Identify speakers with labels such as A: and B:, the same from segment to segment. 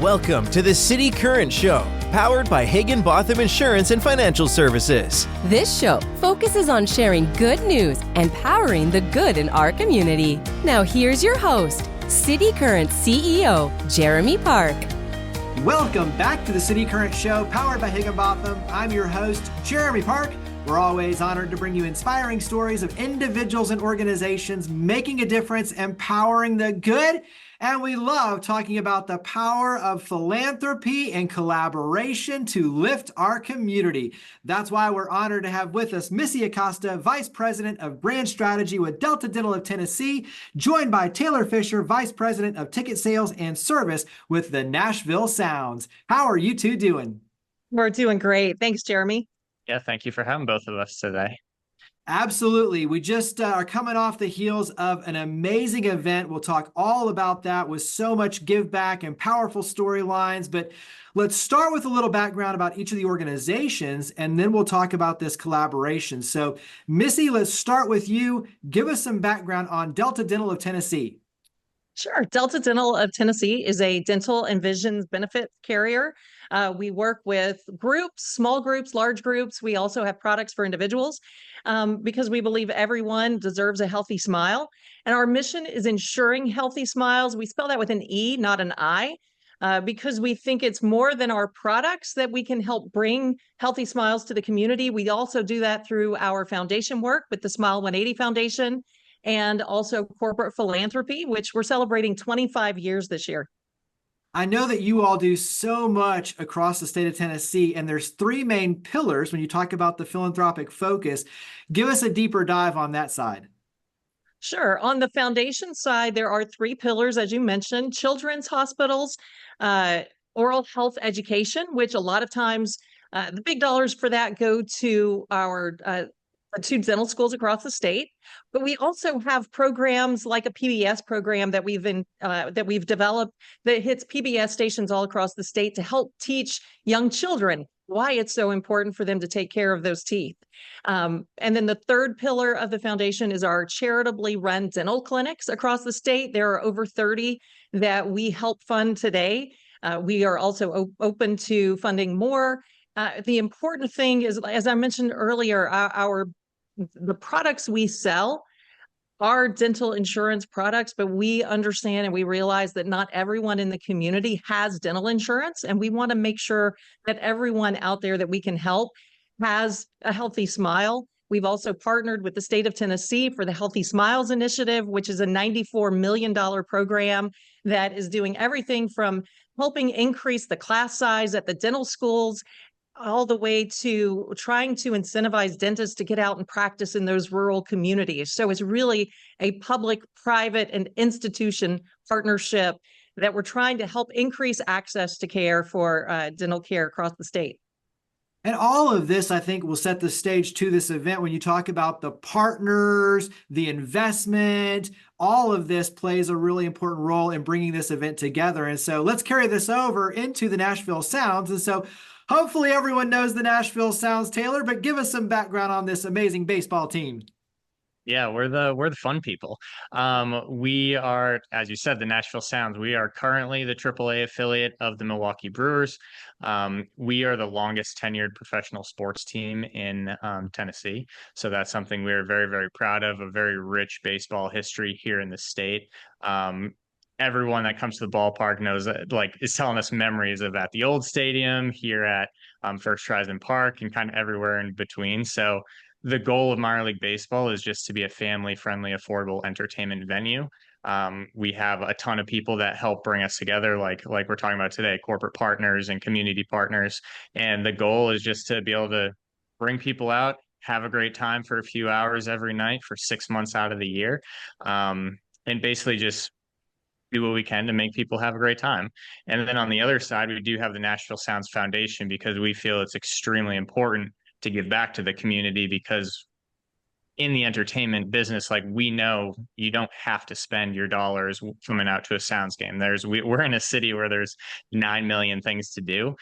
A: Welcome to the City Current Show, powered by Higginbotham Insurance and Financial Services.
B: This show focuses on sharing good news and powering the good in our community. Now here's your host, City Current CEO, Jeremy Park.
C: Welcome back to the City Current Show, powered by Higginbotham. I'm your host, Jeremy Park. We're always honored to bring you inspiring stories of individuals and organizations making a difference, empowering the good. And we love talking about the power of philanthropy and collaboration to lift our community. That's why we're honored to have with us Missy Acosta, Vice President of Brand Strategy with Delta Dental of Tennessee, joined by Taylor Fisher, Vice President of Ticket Sales and Service with the Nashville Sounds. How are you two doing?
D: We're doing great. Thanks, Jeremy.
E: Yeah, thank you for having both of us today.
C: Absolutely. We just are coming off the heels of an amazing event. We'll talk all about that with so much give back and powerful storylines. But let's start with a little background about each of the organizations, and then we'll talk about this collaboration. So, Missy, let's start with you. Give us some background on Delta Dental of Tennessee.
D: Sure. Delta Dental of Tennessee is a dental and vision benefit carrier. We work with groups, small groups, large groups. We also have products for individuals because we believe everyone deserves a healthy smile. And our mission is ensuring healthy smiles. We spell that with an E, not an I, because we think it's more than our products that we can help bring healthy smiles to the community. We also do that through our foundation work with the Smile 180 Foundation and also corporate philanthropy, which we're celebrating 25 years this year.
C: I know that you all do so much across the state of Tennessee, and there's three main pillars when you talk about the philanthropic focus. Give us a deeper dive on that side.
D: Sure. On the foundation side, there are three pillars, as you mentioned: children's hospitals, oral health education, which a lot of times the big dollars for that go to our two dental schools across the state. But we also have programs like a PBS program that we've developed that hits PBS stations all across the state to help teach young children why it's so important for them to take care of those teeth. And then the third pillar of the foundation is our charitably run dental clinics across the state. There are over 30 that we help fund today. We are also open to funding more. The important thing is, as I mentioned earlier, the products we sell are dental insurance products, but we understand and we realize that not everyone in the community has dental insurance, and we want to make sure that everyone out there that we can help has a healthy smile. We've also partnered with the state of Tennessee for the Healthy Smiles Initiative, which is a $94 million program that is doing everything from helping increase the class size at the dental schools all the way to trying to incentivize dentists to get out and practice in those rural communities. So it's really a public, private, and institution partnership that we're trying to help increase access to care for dental care across the state.
C: And all of this, I think, will set the stage to this event. When you talk about the partners, the investment, all of this plays a really important role in bringing this event together. And so let's carry this over into the Nashville Sounds. And so hopefully everyone knows the Nashville Sounds, Taylor, but give us some background on this amazing baseball team.
E: Yeah, we're the fun people. We are, as you said, the Nashville Sounds. We are currently the AAA affiliate of the Milwaukee Brewers. We are the longest tenured professional sports team in Tennessee. So that's something we're very, very proud of, a very rich baseball history here in the state. Everyone that comes to the ballpark knows that, is telling us memories of at the old stadium, here at First Horizon Park, and kind of everywhere in between. So the goal of minor league baseball is just to be a family-friendly, affordable entertainment venue. We have a ton of people that help bring us together, like we're talking about today, corporate partners and community partners. And the goal is just to be able to bring people out, have a great time for a few hours every night for 6 months out of the year, and basically just do what we can to make people have a great time. And then on the other side, we do have the Nashville Sounds Foundation, because we feel it's extremely important to give back to the community, because in the entertainment business, we know you don't have to spend your dollars coming out to a Sounds game. We're in a city where there's 9 million things to do.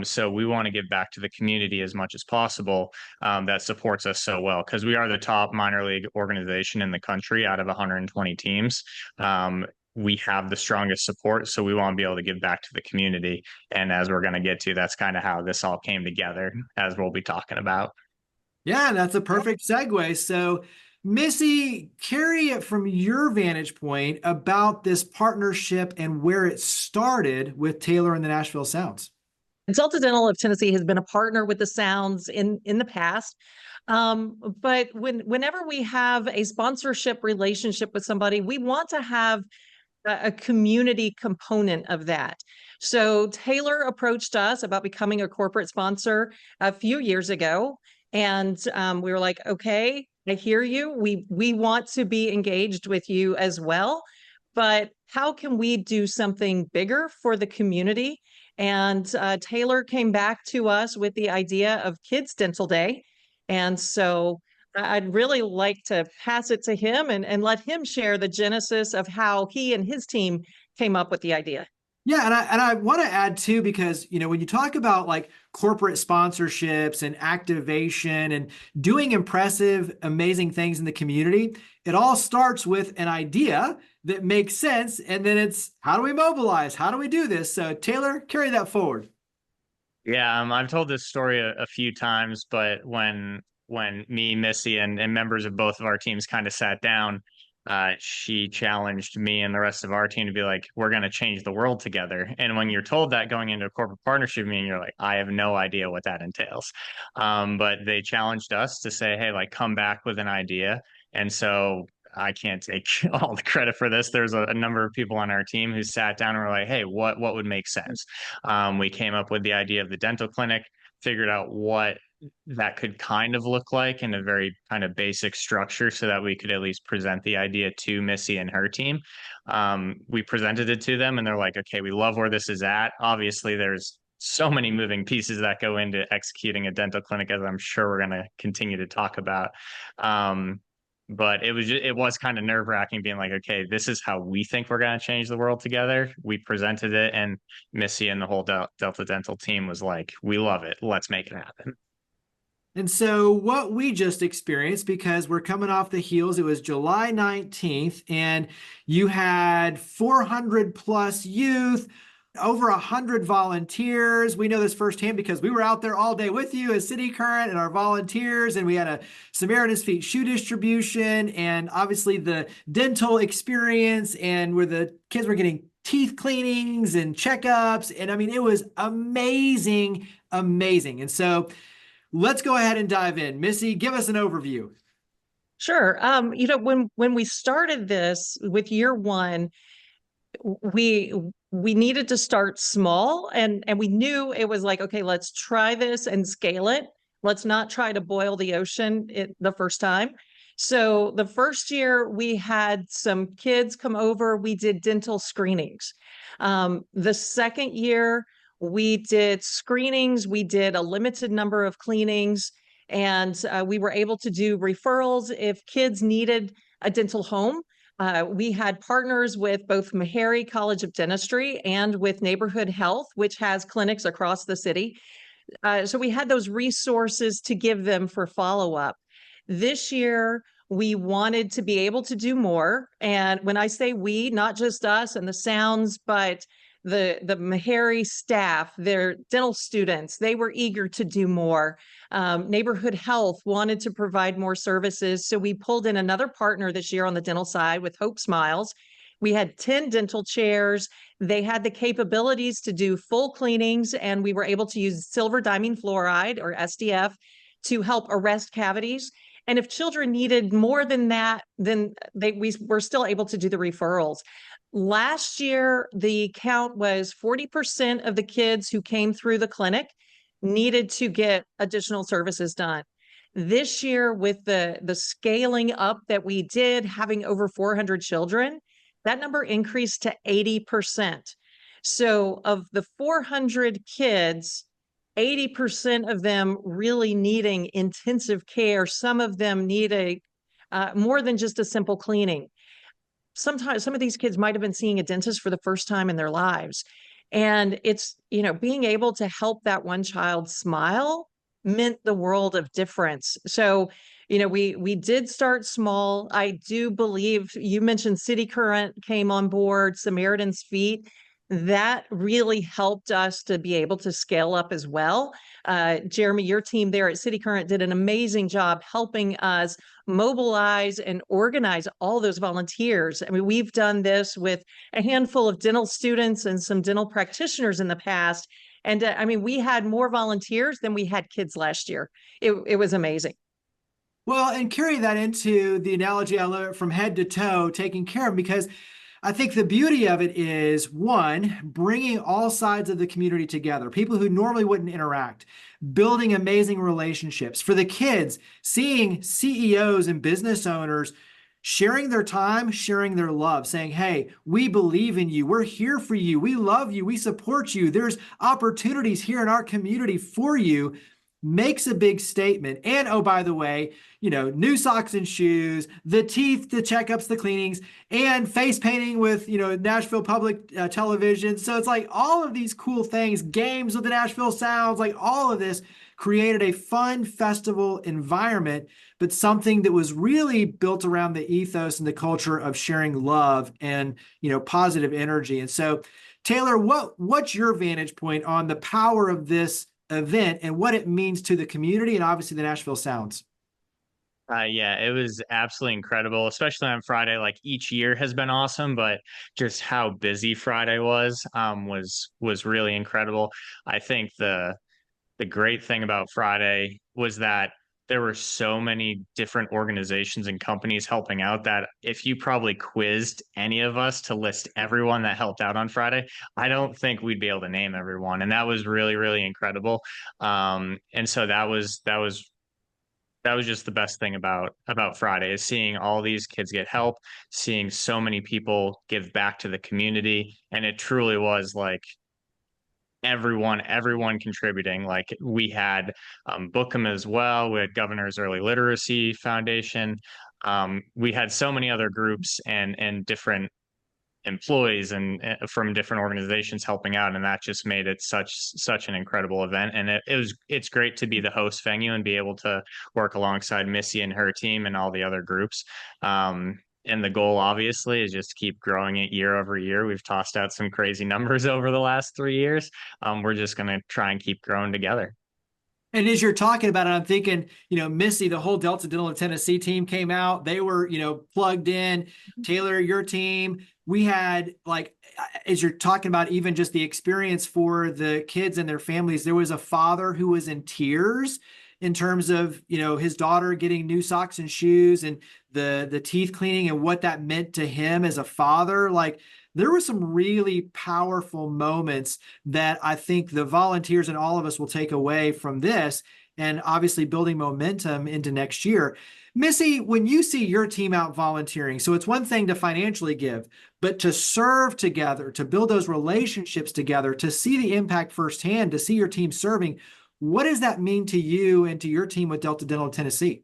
E: So we want to give back to the community as much as possible that supports us so well, because we are the top minor league organization in the country out of 120 teams. we have the strongest support, so we want to be able to give back to the community. And as we're going to get to, that's kind of how this all came together, as we'll be talking about.
C: Yeah, that's a perfect segue. So, Missy, carry it from your vantage point about this partnership and where it started with Taylor and the Nashville Sounds.
D: Delta Dental of Tennessee has been a partner with the Sounds in the past. But whenever we have a sponsorship relationship with somebody, we want to have a community component of that. So Taylor approached us about becoming a corporate sponsor a few years ago. And we were like, okay, I hear you. We want to be engaged with you as well. But how can we do something bigger for the community? And Taylor came back to us with the idea of Kids Dental Day. And so I'd really like to pass it to him and let him share the genesis of how he and his team came up with the idea.
C: Yeah, and I want to add too, because when you talk about like corporate sponsorships and activation and doing impressive, amazing things in the community, it all starts with an idea that makes sense, and then it's how do we mobilize? How do we do this? So Taylor, carry that forward.
E: Yeah, I've told this story a few times, but when me, Missy, and members of both of our teams kind of sat down, she challenged me and the rest of our team to be like, we're going to change the world together. And when you're told that going into a corporate partnership meeting, you're like, I have no idea what that entails. But they challenged us to say, hey, like, come back with an idea. And so I can't take all the credit for this. There's a number of people on our team who sat down and were like, hey, what would make sense? We came up with the idea of the dental clinic, figured out what that could kind of look like in a very kind of basic structure so that we could at least present the idea to Missy and her team. We presented it to them and they're like, okay, we love where this is at. Obviously, there's so many moving pieces that go into executing a dental clinic, as I'm sure we're going to continue to talk about. But it was kind of nerve-wracking being like, okay, this is how we think we're going to change the world together. We presented it and Missy and the whole Delta Dental team was like, we love it. Let's make it happen.
C: And so what we just experienced, because we're coming off the heels, it was July 19th, and you had 400 plus youth, over 100 volunteers. We know this firsthand because we were out there all day with you as cityCURRENT and our volunteers, and we had a Samaritan's Feet shoe distribution, and obviously the dental experience, and where the kids were getting teeth cleanings and checkups. And I mean, it was amazing, amazing. And so let's go ahead and dive in. Missy, give us an overview.
D: Sure. When we started this with year one, we needed to start small, and we knew it was like, okay, let's try this and scale it. Let's not try to boil the ocean the first time. So the first year we had some kids come over, we did dental screenings. The second year we did screenings, we did a limited number of cleanings, and we were able to do referrals if kids needed a dental home. We had partners with both Meharry College of Dentistry and with Neighborhood Health, which has clinics across the city. So we had those resources to give them for follow-up. This year, we wanted to be able to do more. And when I say we, not just us and the Sounds, but the Meharry staff, their dental students, they were eager to do more. Neighborhood Health wanted to provide more services. So we pulled in another partner this year on the dental side with Hope Smiles. We had 10 dental chairs. They had the capabilities to do full cleanings, and we were able to use silver diamine fluoride, or SDF, to help arrest cavities. And if children needed more than that, then we were still able to do the referrals. Last year, the count was 40% of the kids who came through the clinic needed to get additional services done. This year, with the scaling up that we did, having over 400 children, that number increased to 80%. So of the 400 kids, 80% of them really needing intensive care. Some of them need more than just a simple cleaning. Sometimes some of these kids might have been seeing a dentist for the first time in their lives. And it's, being able to help that one child smile meant the world of difference. So we did start small. I do believe you mentioned cityCURRENT came on board, Samaritan's Feet. That really helped us to be able to scale up as well. Jeremy, your team there at cityCURRENT did an amazing job helping us mobilize and organize all those volunteers. I mean, we've done this with a handful of dental students and some dental practitioners in the past. And I mean, we had more volunteers than we had kids last year. It was amazing.
C: Well, and carry that into the analogy I learned from head to toe, taking care of them, because I think the beauty of it is, one, bringing all sides of the community together, people who normally wouldn't interact, building amazing relationships. For the kids, seeing CEOs and business owners sharing their time, sharing their love, saying, hey, we believe in you. We're here for you. We love you. We support you. There's opportunities here in our community for you, makes a big statement. And oh, by the way, new socks and shoes, the teeth, the checkups, the cleanings, and face painting with, Nashville Public Television. So it's like all of these cool things, games with the Nashville Sounds, like all of this created a fun festival environment, but something that was really built around the ethos and the culture of sharing love and, positive energy. And so, Taylor, what's your vantage point on the power of this event and what it means to the community and obviously the Nashville Sounds?
E: Yeah, it was absolutely incredible, especially on Friday. Like each year has been awesome, but just how busy Friday was really incredible. I think the great thing about Friday was that there were so many different organizations and companies helping out that if you probably quizzed any of us to list everyone that helped out on Friday, I don't think we'd be able to name everyone. And that was really, really incredible. And so that was just the best thing about Friday, is seeing all these kids get help, seeing so many people give back to the community. And it truly was like everyone contributing. Like we had Bookham as well. We had Governor's Early Literacy Foundation. We had so many other groups and different employees and from different organizations helping out, and that just made it such an incredible event. And it's great to be the host venue and be able to work alongside Missy and her team and all the other groups. And the goal obviously is just to keep growing it year over year. We've tossed out some crazy numbers over the last 3 years. We're just going to try and keep growing together.
C: And as you're talking about it, I'm thinking, Missy, the whole Delta Dental of Tennessee team came out. They were, plugged in. Taylor, your team. We had, like, as you're talking about even just the experience for the kids and their families, there was a father who was in tears in terms of, his daughter getting new socks and shoes and the teeth cleaning and what that meant to him as a father. Like, there were some really powerful moments that I think the volunteers and all of us will take away from this, and obviously building momentum into next year. Missy, when you see your team out volunteering, so it's one thing to financially give, but to serve together, to build those relationships together, to see the impact firsthand, to see your team serving, what does that mean to you and to your team with Delta Dental of Tennessee?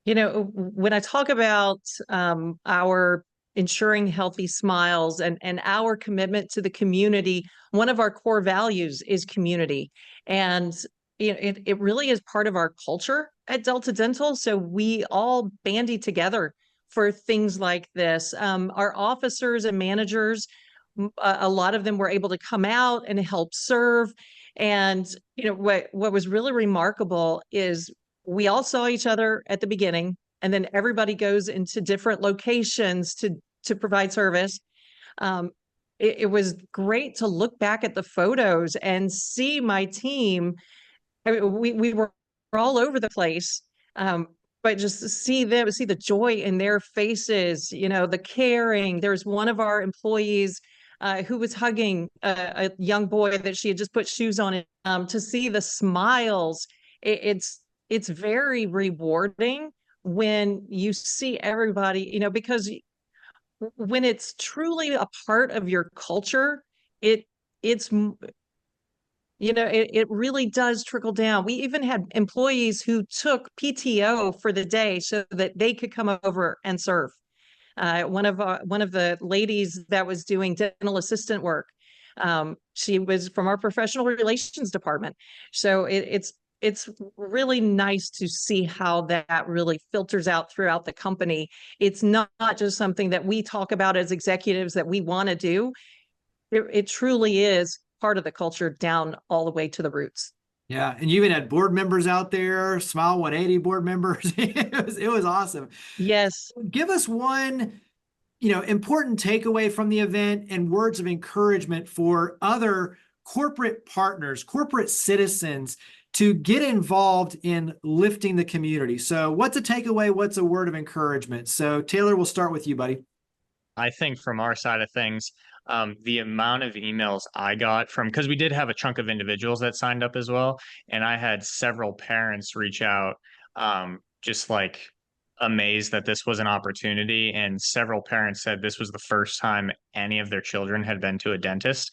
D: When I talk about our ensuring healthy smiles and our commitment to the community, one of our core values is community. And it really is part of our culture at Delta Dental. So we all bandy together for things like this. Our officers and managers, a lot of them were able to come out and help serve. And what was really remarkable is we all saw each other at the beginning, and then everybody goes into different locations to provide service. It was great to look back at the photos and see my team. I mean, we were all over the place, but just to see the joy in their faces, the caring. There's one of our employees who was hugging a young boy that she had just put shoes on. To see the smiles, it's very rewarding when you see everybody, because when it's truly a part of your culture, it really does trickle down. We even had employees who took PTO for the day so that they could come over and serve. One of the ladies that was doing dental assistant work, she was from our professional relations department. So it's it's really nice to see how that really filters out throughout the company. It's not just something that we talk about as executives that we want to do. It truly is part of the culture down all the way to the roots.
C: Yeah, and you even had board members out there, Smile 180 board members. It was awesome.
D: Yes.
C: Give us one, important takeaway from the event and words of encouragement for other corporate partners, corporate citizens to get involved in lifting the community. So what's a takeaway? What's a word of encouragement? So Taylor, we'll start with you, buddy.
E: I think from our side of things, the amount of emails I got from, because we did have a chunk of individuals that signed up as well, and I had several parents reach out, just like amazed that this was an opportunity, and several parents said this was the first time any of their children had been to a dentist.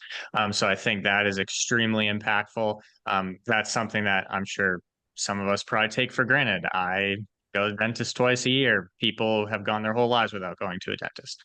E: So I think that is extremely impactful. That's something that I'm sure some of us probably take for granted. I go to the dentist twice a year. People have gone their whole lives without going to a dentist.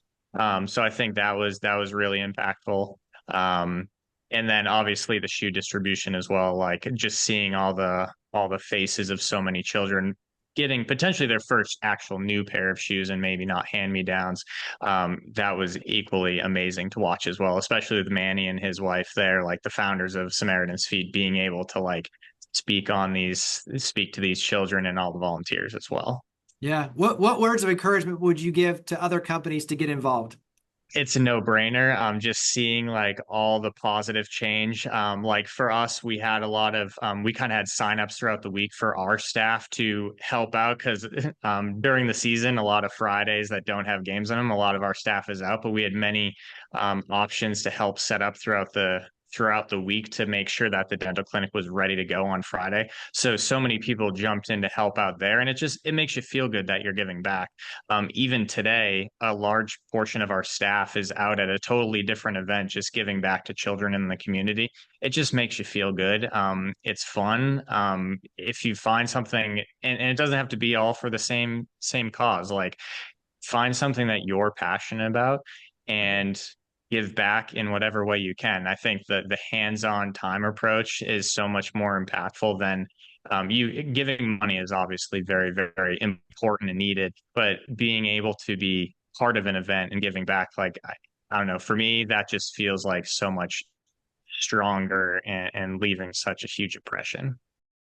E: So I think that was really impactful. And then obviously the shoe distribution as well, like just seeing all the faces of so many children getting potentially their first actual new pair of shoes and maybe not hand-me-downs. That was equally amazing to watch as well, especially with Manny and his wife there, like the founders of Samaritan's Feet, being able to like speak to these children and all the volunteers as well.
C: Yeah. What words of encouragement would you give to other companies to get involved?
E: It's a no-brainer. Just seeing like all the positive change. Like for us, we had a lot of we kind of had signups throughout the week for our staff to help out because during the season, a lot of Fridays that don't have games in them, a lot of our staff is out, but we had many options to help set up throughout the week to make sure that the dental clinic was ready to go on Friday. So many people jumped in to help out there, and it makes you feel good that you're giving back. Even today, a large portion of our staff is out at a totally different event, just giving back to children in the community. It just makes you feel good. It's fun. If you find something, and it doesn't have to be all for the same cause, like find something that you're passionate about and give back in whatever way you can. I think that the hands-on time approach is so much more impactful than you giving money is obviously very, very important and needed, but being able to be part of an event and giving back, like, I don't know, for me, that just feels like so much stronger and leaving such a huge impression.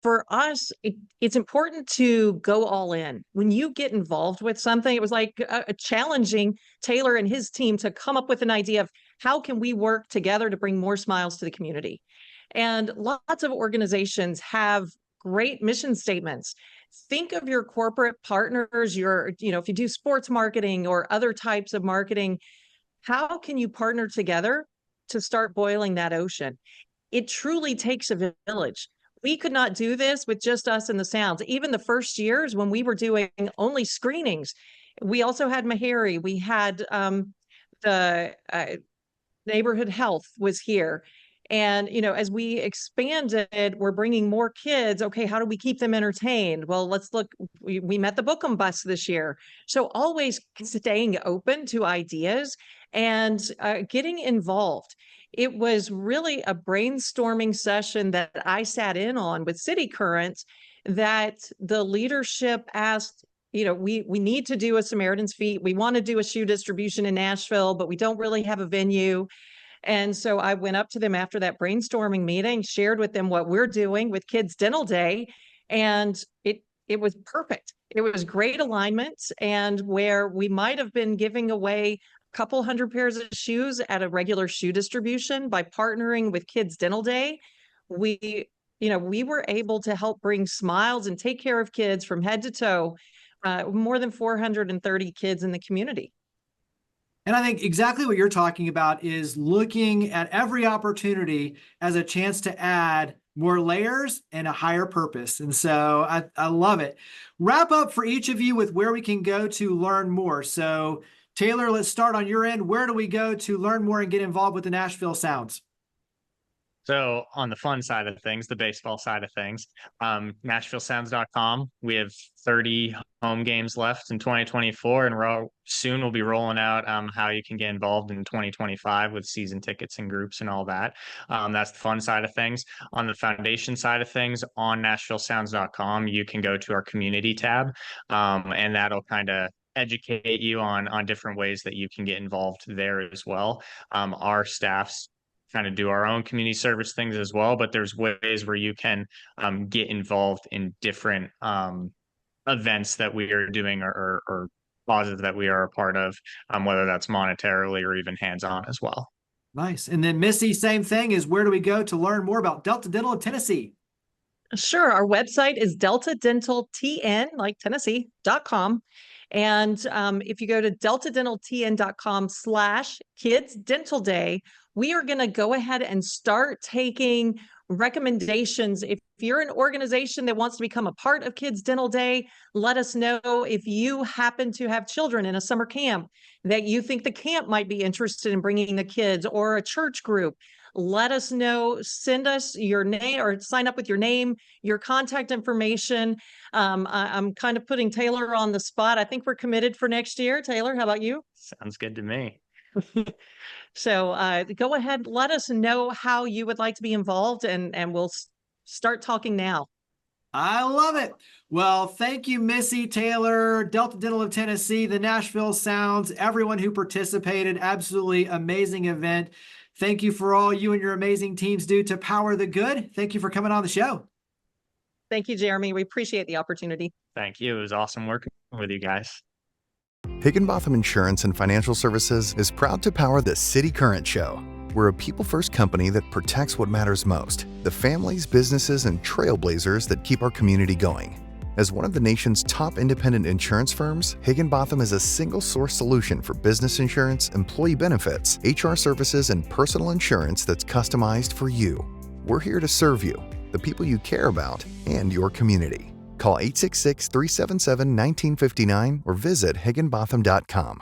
D: For us, it's important to go all in. When you get involved with something, it was like challenging Taylor and his team to come up with an idea of how can we work together to bring more smiles to the community. And lots of organizations have great mission statements. Think of your corporate partners, if you do sports marketing or other types of marketing, how can you partner together to start boiling that ocean? It truly takes a village. We could not do this with just us in the Sounds. Even the first years when we were doing only screenings, we also had Meharry. We had the neighborhood health was here. And, as we expanded, we're bringing more kids. Okay, how do we keep them entertained? Well, let's look. We met the Bookem Bus this year. So always staying open to ideas and getting involved. It was really a brainstorming session that I sat in on with cityCURRENT that the leadership asked, we need to do a Samaritan's Feet. We want to do a shoe distribution in Nashville, but we don't really have a venue. And so I went up to them after that brainstorming meeting, shared with them what we're doing with Kids Dental Day, and it was perfect. It was great alignment, and where we might have been giving away couple hundred pairs of shoes at a regular shoe distribution, by partnering with Kids Dental Day, we were able to help bring smiles and take care of kids from head to toe, more than 430 kids in the community.
C: And I think exactly what you're talking about is looking at every opportunity as a chance to add more layers and a higher purpose. And so I love it. Wrap up for each of you with where we can go to learn more. So Taylor, let's start on your end. Where do we go to learn more and get involved with the Nashville Sounds?
E: So on the fun side of things, the baseball side of things, NashvilleSounds.com, we have 30 home games left in 2024, and soon we'll be rolling out how you can get involved in 2025 with season tickets and groups and all that. That's the fun side of things. On the foundation side of things, on NashvilleSounds.com, you can go to our community tab, and that'll kind of educate you on different ways that you can get involved there as well. Our staffs kind of do our own community service things as well, but there's ways where you can get involved in different events that we are doing or causes that we are a part of, whether that's monetarily or even hands-on as well.
C: Nice. And then Missy, same thing, is where do we go to learn more about Delta Dental of Tennessee?
D: Sure. Our website is deltadentaltn, like Tennessee.com. And if you go to deltadentaltn.com/Kids Dental Day, we are going to go ahead and start taking recommendations. If you're an organization that wants to become a part of Kids Dental Day, let us know. If you happen to have children in a summer camp that you think the camp might be interested in bringing the kids, or a church group, let us know. Send us your name, or sign up with your name, your contact information. I'm kind of putting Taylor on the spot. I think we're committed for next year. Taylor, how about you?
E: Sounds good to me.
D: So go ahead, let us know how you would like to be involved, and we'll start talking now.
C: I love it. Well, thank you, Missy, Taylor, Delta Dental of Tennessee, the Nashville Sounds, everyone who participated. Absolutely amazing event. Thank you for all you and your amazing teams do to power the good. Thank you for coming on the show.
D: Thank you, Jeremy. We appreciate the opportunity.
E: Thank you. It was awesome working with you guys.
F: Higginbotham Insurance and Financial Services is proud to power the cityCURRENT Show. We're a people-first company that protects what matters most, the families, businesses, and trailblazers that keep our community going. As one of the nation's top independent insurance firms, Higginbotham is a single-source solution for business insurance, employee benefits, HR services, and personal insurance that's customized for you. We're here to serve you, the people you care about, and your community. Call 866-377-1959 or visit higginbotham.com.